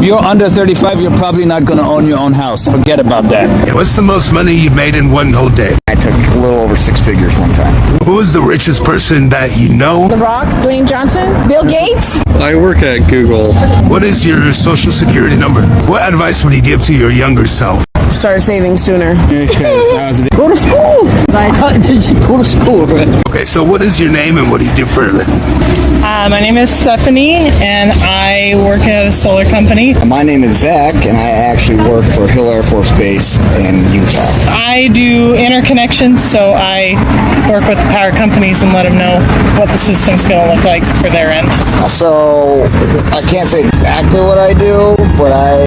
If you're under 35, you're probably not going to own your own house. Forget about that. Yeah, what's the most money you've made in one whole day? I took a little over 6 figures one time. Who is the richest person that you know? The Rock, Dwayne Johnson, Bill Gates. I work at Google. What is your social security number? What advice would you give to your younger self? Start saving sooner. Go to school. Did you go to school? Okay, so what is your name and what do you do for a living? My name is Stephanie, and I work at a solar company. My name is Zach, and I actually work for Hill Air Force Base in Utah. I do interconnections, so I work with the power companies and let them know what the system's going to look like for their end. So I can't say exactly what I do, but I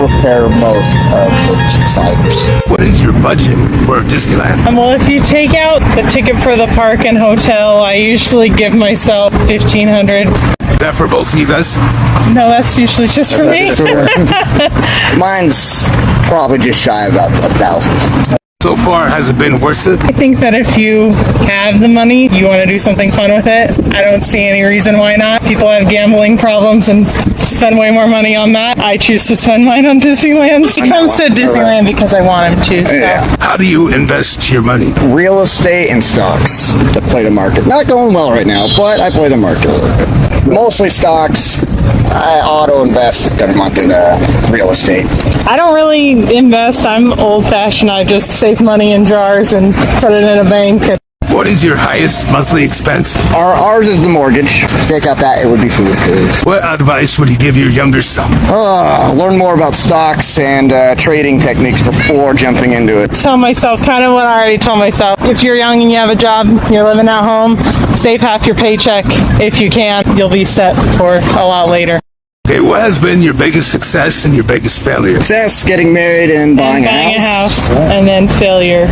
repair most of the fibers. What is your budget for Disneyland? Well, if you take out the ticket for the park and hotel, I usually give myself $1,500. Is that for both of you guys? No, that's usually just for me. Mine's probably just shy of about 1,000. So far, has it been worth it? I think that if you have the money, you want to do something fun with it. I don't see any reason why not. People have gambling problems and spend way more money on that. I choose to spend mine on Disneyland. He comes to Disneyland because I want him to. So. Yeah. How do you invest your money? Real estate and stocks to play the market. Not going well right now, but I play the market a little bit. Mostly stocks. I auto-invest every month in real estate. I don't really invest. I'm old-fashioned. I just save money in jars and put it in a bank. What is your highest monthly expense? Ours is the mortgage. If you take out that, it would be food. What advice would you give your younger self? Learn more about stocks and trading techniques before jumping into it. Tell myself kind of what I already told myself. If you're young and you have a job, you're living at home, save half your paycheck. If you can, you'll be set for a lot later. Okay, what has been your biggest success and your biggest failure? Success, getting married and buying a house. And then failure.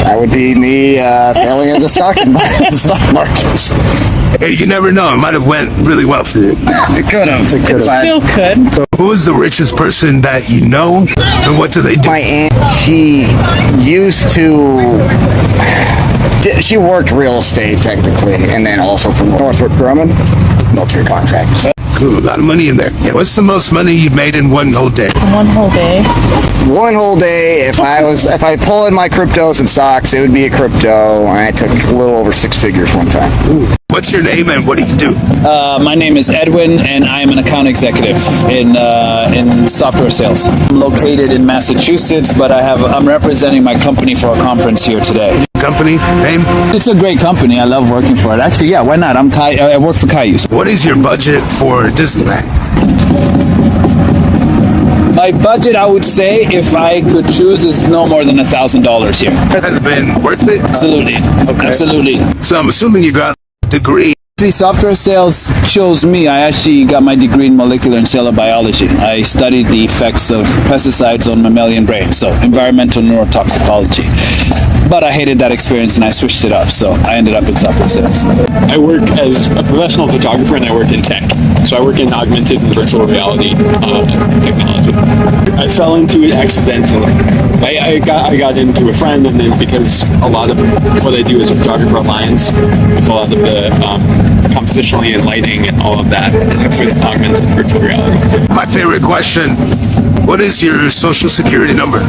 That would be me failing at the stock markets. Hey, you never know. It might have went really well for you. It could have. It still could. Who is the richest person that you know, and what do they do? My aunt, she used to... She worked real estate, technically, and then also for Northrop Grumman, military contracts. Cool, a lot of money in there. Yeah, what's the most money you've made in one whole day? One whole day? One whole day, if I pull in my cryptos and stocks, it would be a crypto. I took a little over 6 figures one time. Ooh. What's your name and what do you do? My name is Edwin, and I am an account executive in software sales. I'm located in Massachusetts, but I'm representing my company for a conference here today. Company name? It's a great company. I love working for it. Actually, yeah, why not? I work for Cayuse. What is your budget for Disneyland? My budget, I would say, if I could choose, is no more than $1,000 here. Has been worth it? Absolutely. Okay. Absolutely. So I'm assuming you got a degree. Software sales chose me. I actually got my degree in molecular and cellular biology. I studied the effects of pesticides on mammalian brains, so environmental neurotoxicology. But I hated that experience and I switched it up, so I ended up in software sales. I work as a professional photographer and I work in tech. So I work in augmented and virtual reality technology. I fell into it accidentally. I got into a friend, and then because a lot of what I do as a photographer aligns with a lot of the computationally and lighting and all of that with augmented and virtual reality. My favorite question, what is your social security number?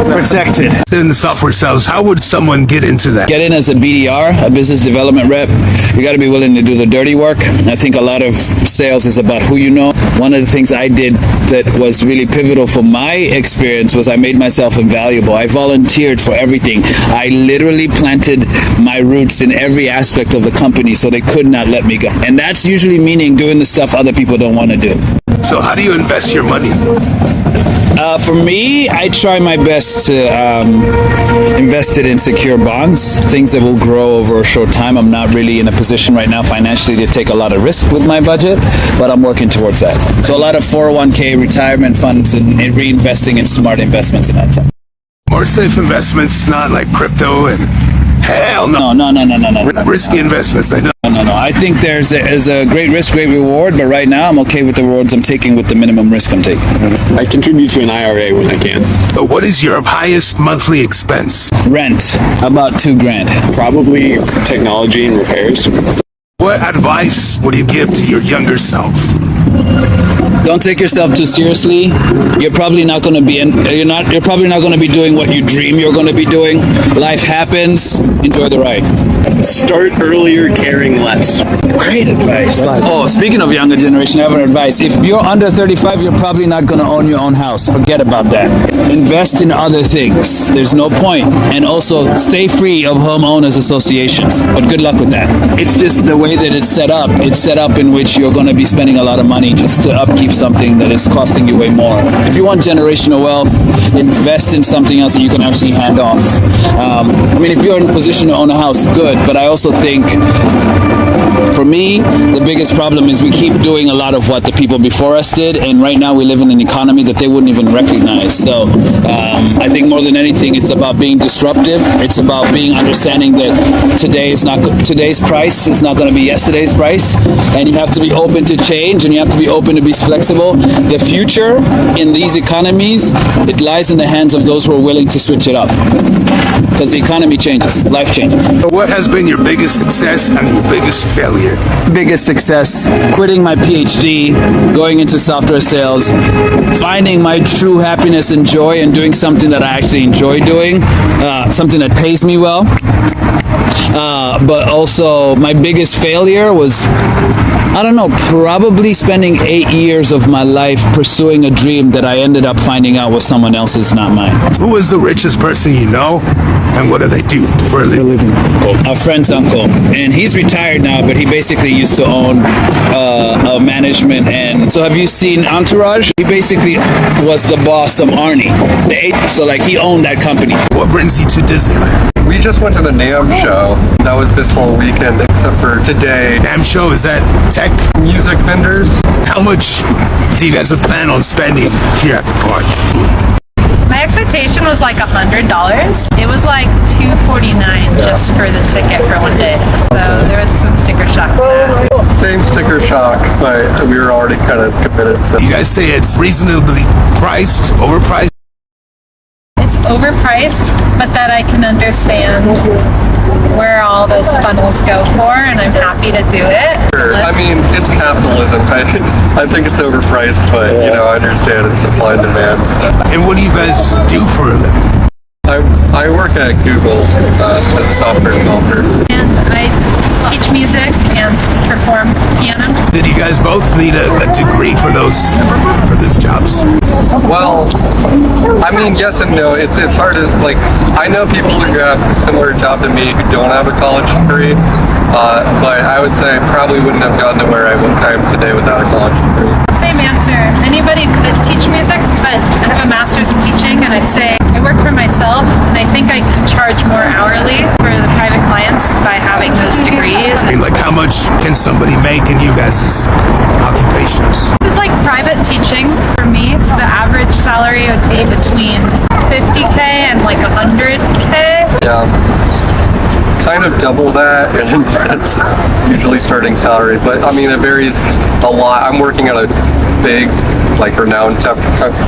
Protected. In the software sales, how would someone get into that? Get in as a BDR, a business development rep. You got to be willing to do the dirty work. I think a lot of sales is about who you know. One of the things I did that was really pivotal for my experience was I made myself invaluable. I volunteered for everything. I literally planted my roots in every aspect of the company so they could not let me go. And that's usually meaning doing the stuff other people don't want to do. So how do you invest your money? For me, I try my best to invest it in secure bonds, things that will grow over a short time. I'm not really in a position right now financially to take a lot of risk with my budget, but I'm working towards that. So a lot of 401k, retirement funds, and reinvesting in smart investments in that time. More safe investments, not like crypto and hell no. No. Risky investments, I know. No. I think there's a great risk, great reward, but right now I'm okay with the rewards I'm taking with the minimum risk I'm taking. I contribute to an IRA when I can. But what is your highest monthly expense? Rent, about $2,000. Probably technology and repairs. What advice would you give to your younger self? Don't take yourself too seriously. You're probably not going to be you're probably not going to be doing what you dream you're going to be doing. Life happens. Enjoy the ride. Start earlier, caring less. Great advice. Oh, speaking of younger generation, I have an advice. If you're under 35, you're probably not going to own your own house. Forget about that. Invest in other things. There's no point. And also stay free of homeowners associations. But good luck with that. It's just the way that it's set up. It's set up in which you're going to be spending a lot of money just to upkeep something that is costing you way more. If you want generational wealth, invest in something else that you can actually hand off. I mean, if you're in a position to own a house, good. But I also think, for me, the biggest problem is we keep doing a lot of what the people before us did, and right now we live in an economy that they wouldn't even recognize. So I think more than anything, it's about being disruptive. It's about understanding that today's price is not going to be yesterday's price, and you have to be open to change, and you have to be open to be flexible. The future in these economies, it lies in the hands of those who are willing to switch it up, because the economy changes, life changes. What has been your biggest success and your biggest failure? Biggest success, quitting my PhD, going into software sales, finding my true happiness and joy and doing something that I actually enjoy doing, something that pays me well. But also my biggest failure was, I don't know, probably spending 8 years of my life pursuing a dream that I ended up finding out was someone else's, not mine. Who is the richest person you know, and what do they do for a living? A friend's uncle, and he's retired now, but he basically used to own a management. And so have you seen Entourage? He basically was the boss of Arnie. So like he owned that company. What brings you to Disneyland? We just went to the NAMM show. That was this whole weekend, except for today. Damn show, is that tech? Music vendors. How much do you guys plan on spending here at the park? My expectation was like $100. It was like $249 just for the ticket for one day. So there was some sticker shock to that. Same sticker shock, but we were already kind of committed. So You guys say it's reasonably priced, overpriced? It's overpriced, but that I can understand where all those funnels go for, and I'm happy to do it. I mean, it's capitalism. I think it's overpriced, but you know, I understand it's supply and demand. So. And what do you guys do for a living? I work at Google as a software developer. And I teach music and perform piano. Did you guys both need a degree for those jobs? Well, I mean, yes and no. It's hard to, like, I know people who have a similar job to me who don't have a college degree, but I would say I probably wouldn't have gotten to where I am today without a college degree. Same answer. Anybody could teach music, but I have a master's in teaching, and I'd say I work for myself, and I think I can charge more hourly for the private clients by having those degrees. I mean, like, how much can somebody make in you guys' occupations? This is like private teaching for me, so the average salary would be between $50K and like $100K. Yeah. Kind of double that, and that's usually starting salary. But I mean, it varies a lot. I'm working at a big, like, renowned tech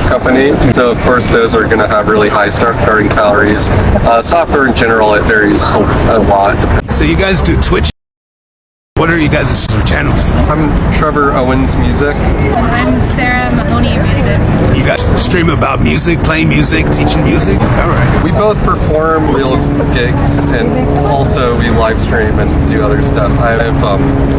company, so of course those are going to have really high starting salaries. Software in general, it varies a lot. So you guys do Twitch? What are you guys' channels? I'm Trevor Owens Music. And I'm Sarah Mahoney Music. You guys stream about music, playing music, teaching music? All right. We both perform real gigs, and also we live stream and do other stuff. I have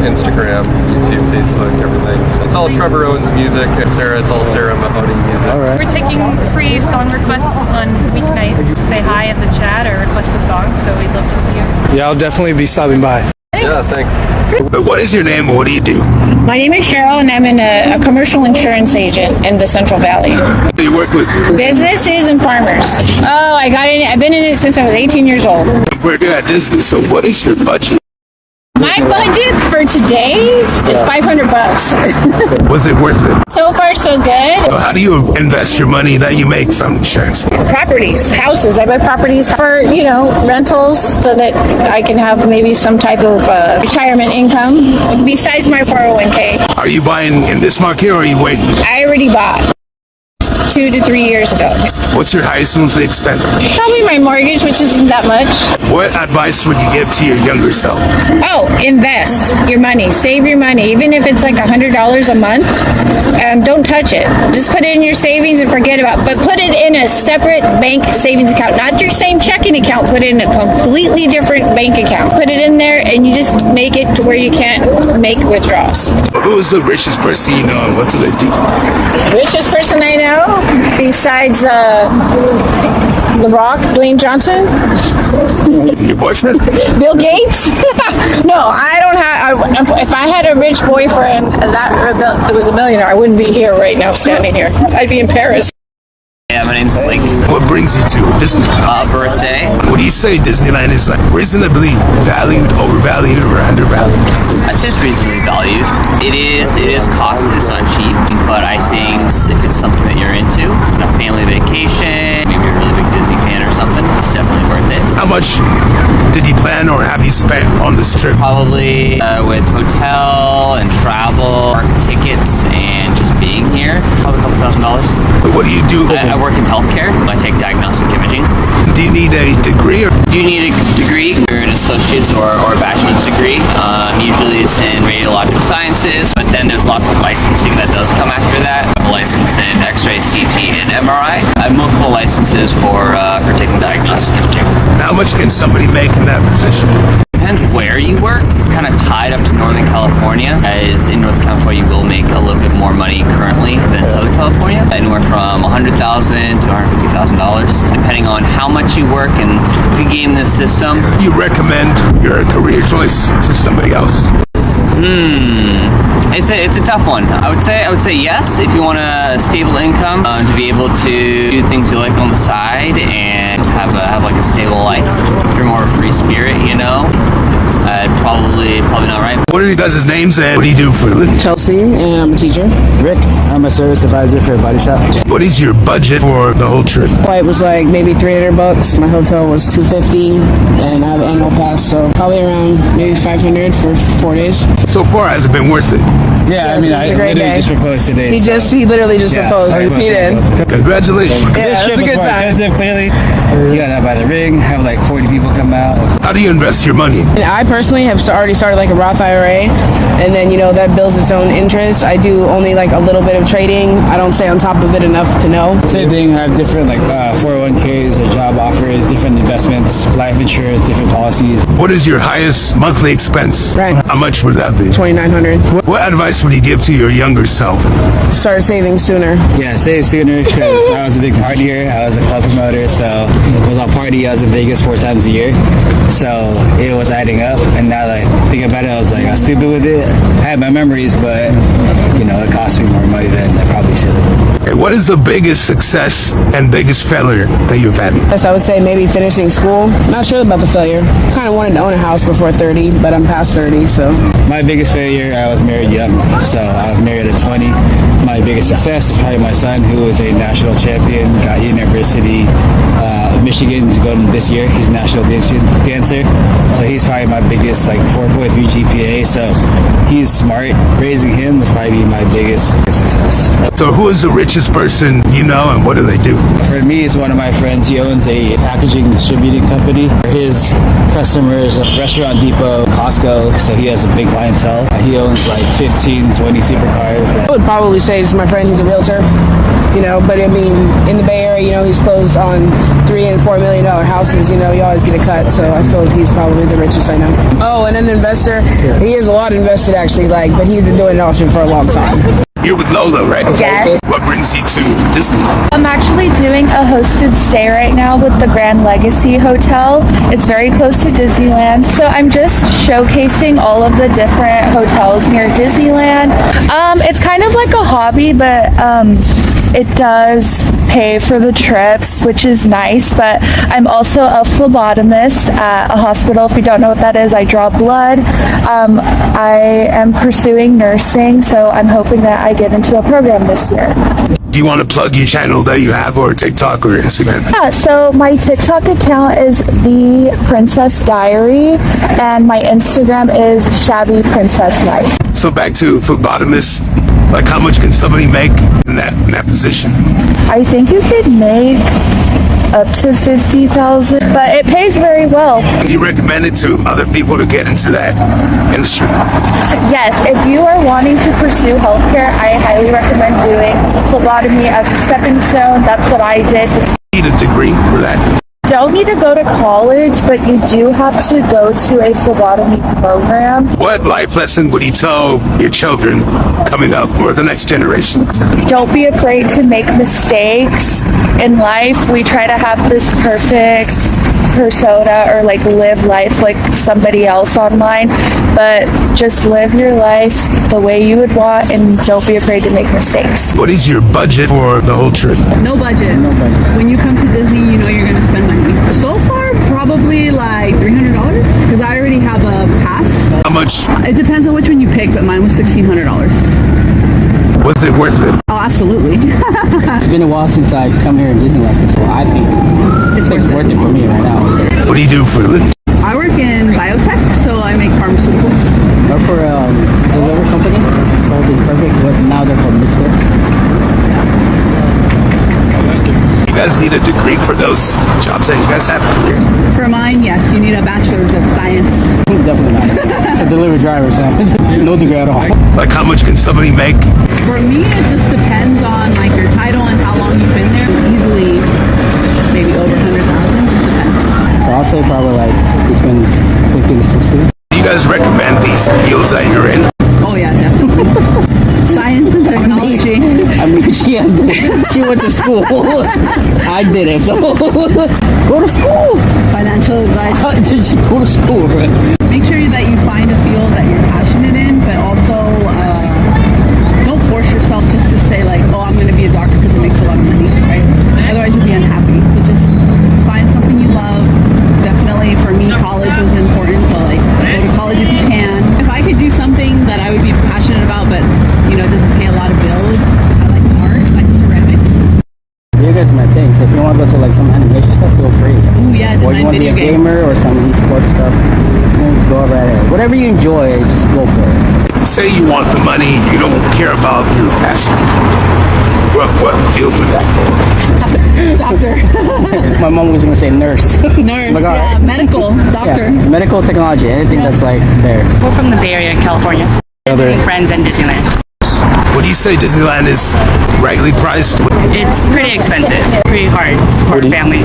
Instagram, YouTube, Facebook, everything. So it's all Trevor Owens Music, and Sarah, it's all Sarah Mahoney Music. All right. We're taking free song requests on weeknights. Say hi in the chat or request a song, so we'd love to see you. Yeah, I'll definitely be stopping by. Yeah, thanks. But what is your name and what do you do? My name is Cheryl, and I'm a commercial insurance agent in the Central Valley. You work with? Businesses and farmers. Oh, I've been in it since I was 18 years old. We're at Disney, so what is your budget? My budget for today is $500. Was it worth it? So far, so good. So how do you invest your money that you make from insurance? Properties, houses. I buy properties for, rentals so that I can have maybe some type of retirement income besides my 401k. Are you buying in this market or are you waiting? I already bought. 2 to 3 years ago. What's your highest monthly expense? Probably my mortgage, which isn't that much. What advice would you give to your younger self? Oh, invest your money. Save your money. Even if it's like $100 a month, don't touch it. Just put it in your savings and forget about it. But put it in a separate bank savings account. Not your same checking account. Put it in a completely different bank account. Put it in there and you just make it to where you can't make withdrawals. Who's the richest person you know and what do they do? Richest person I know, besides The Rock, Dwayne Johnson, Your boyfriend? Bill Gates. No, I don't have. If I had a rich boyfriend that was a millionaire, I wouldn't be here right now, standing here. I'd be in Paris. Yeah, my name's Blake. What brings you to Disneyland? Birthday. What do you say Disneyland is like reasonably valued, overvalued, or undervalued? I'd say it's reasonably valued. It is costly, it's not cheap, but I think if it's something that you're into, a family vacation, maybe a really big Disney fan or something, it's definitely worth it. How much did you plan or have you spent on this trip? Probably with hotel and travel, park tickets, and just being here, probably $2,000. What do you do? I work in healthcare. I take diagnostic imaging. Do you need a degree? Do you need a degree? You're an associate's or a bachelor's degree. Usually it's in radiological sciences, but then there's lots of licensing that does come after that. I have a license in X-ray, CT, and MRI. I have multiple licenses for taking diagnostic imaging. How much can somebody make in that position? Depends where you work. Kind of tied up to Northern California, as in Northern California you will make a little bit more money currently than Southern California, anywhere from $100,000 to $150,000, depending on how much you work and if you game this system. You recommend your career choice to somebody else? It's a tough one. I would say yes if you want a stable income to be able to do things you like on the side and have like a stable life. If you're more of a free spirit, you know, probably not right. What are you guys' names and what do you do for a living? Chelsea, and I'm a teacher. Rick, I'm a service advisor for a body shop. What is your budget for the whole trip? Flight was like maybe $300. My hotel was $250, and I have an annual pass, so probably around maybe $500 for 4 days. So far, has it been worth it? Yeah, I mean, I literally just proposed today. He literally just proposed. He did. Congratulations. Yeah, it's a good time. Clearly, you gotta buy the ring, have like 40 people come out. How do you invest your money? And I personally have already started like a Roth IRA, and then that builds its own interest. I do only like a little bit of trading. I don't stay on top of it enough to know. Same thing. I have different 401ks or job offers, different investments, life insurance, different policies. What is your highest monthly expense? Right. How much would that be? $2,900. What advice would you give to your younger self? Start saving sooner. Yeah, save sooner because I was a big partier. I was a club promoter, so it was all party. I was in Vegas 4 times a year, so it was adding up. And now that I think about it, I was like, I was stupid with it. I had my memories, but it cost me more money than I probably should have. Okay, what is the biggest success and biggest failure that you've had? Yes, I would say maybe finishing school. Not sure about the failure. Kind of wanted to own a house before 30, but I'm past 30, so. My biggest failure, I was married young, so I was married at 20. My biggest success is probably my son, who is a national champion, got University of Michigan. He's going this year. He's a national dancer, so he's probably my biggest 4.3 GPA. So he's smart. Raising him was probably my biggest success. So who is the richest person you know and what do they do? For me, it's one of my friends. He owns a packaging distributing company. His customers, Restaurant Depot, Costco, so he has a big clientele. He owns 15, 20 supercars. I would probably say it's my friend. He's a realtor, but I mean, in the Bay Area, he's closed on $3 and $4 million houses. You always get a cut, so I feel he's probably the richest I know. Oh, and an investor. Yeah. He has a lot invested actually, but he's been doing it also for a long time. You're with Lola, right? Yes. What brings you to Disneyland? I'm actually doing a hosted stay right now with the Grand Legacy Hotel. It's very close to Disneyland. So I'm just showcasing all of the different hotels near Disneyland. It's kind of like a hobby, but it does pay for the trips, which is nice, but I'm also a phlebotomist at a hospital. If you don't know what that is, I draw blood. I am pursuing nursing, so I'm hoping that I get into a program this year. Do you want to plug your channel that you have or TikTok or Instagram? Yeah, so my TikTok account is The Princess Diary, and my Instagram is Shabby Princess Life. So back to phlebotomist. Like how much can somebody make in that position? I think you could make up to 50,000, but it pays very well. Do you recommend it to other people to get into that industry? Yes, if you are wanting to pursue healthcare, I highly recommend doing phlebotomy as a stepping stone. That's what I did. Need a degree for that? Don't need to go to college, but you do have to go to a phlebotomy program. What life lesson would you tell your children coming up or the next generation? Don't be afraid to make mistakes. In life, we try to have this perfect persona or like live life like somebody else online, but just live your life the way you would want and don't be afraid to make mistakes. What is your budget for the whole trip? No budget. When you come to Disney, you know you're going to spend money. So far, probably like $300 because I already have a pass. How much? It depends on which one you pick, but mine was $1,600. Was it worth it? Oh, absolutely. It's been a while since I come here in Disneyland, so I think it's worth it for me right now. So. What do you do for a living? I work in biotech, so I make pharmaceuticals. I work for a delivery company called Imperfect, but now they're called Mister. You guys need a degree for those jobs that you guys have? For mine, yes, you need a bachelor's of science. Definitely not. It's a delivery driver, so no degree at all. Like how much can somebody make? For me, it just depends on like your title and how long you've been there. Easily, maybe over 100,000. Just depends. So I'll say probably like between 50 to 60. Do you guys recommend these fields that you're in? Oh yeah, definitely. Science and technology. I mean, she went to school. I didn't, so go to school. Financial advice. Go to school, right? Make sure that you find a field that you're passionate in, but also don't force yourself just to say like, oh, I'm going to be a doctor because it makes a lot of money, right? Otherwise you'll be unhappy. So just find something you love. Definitely for me, college was important, so like go to college if you can. If I could do something that I would be passionate about, but you know, it doesn't pay a lot of bills, I like art, like ceramics. You guys my thing, so if you want to go to like some animation stuff, feel free. Ooh yeah, or you want to be a gamer or some esports stuff, go right ahead. Whatever you enjoy, just go for it. Say you want the money, you don't care about your passion. What field would that go? Doctor. My mom was going to say nurse. Nurse, Like, yeah, medical, doctor. Yeah, medical technology, anything that's like there. We're from the Bay Area, California. Visiting friends in Disneyland. Would you say Disneyland is rightly priced? It's pretty expensive, pretty hard for a family.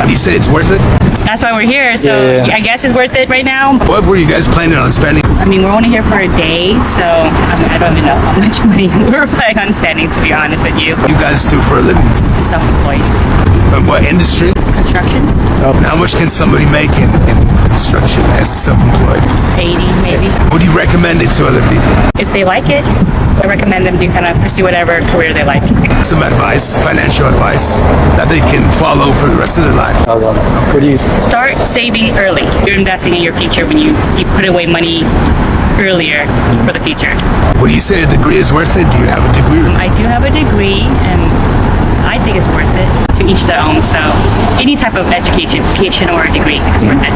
Would you say it's worth it? That's why we're here, so I guess it's worth it right now. What were you guys planning on spending? I mean, we're only here for a day, so I don't even know how much money we're planning on spending, to be honest with you. You guys do for a living? Self-employed. What industry? Construction. How much can somebody make in construction as self-employed? 80 maybe. Would you recommend it to other people? If they like it, I recommend them to kind of pursue whatever career they like. Some advice, financial advice, that they can follow for the rest of their life. What do you Start saving early. You're investing in your future when you put away money earlier for the future. Would you say a degree is worth it? Do you have a degree? I do have a degree, and I think it's worth it. To each their own. So any type of education or a degree is worth it.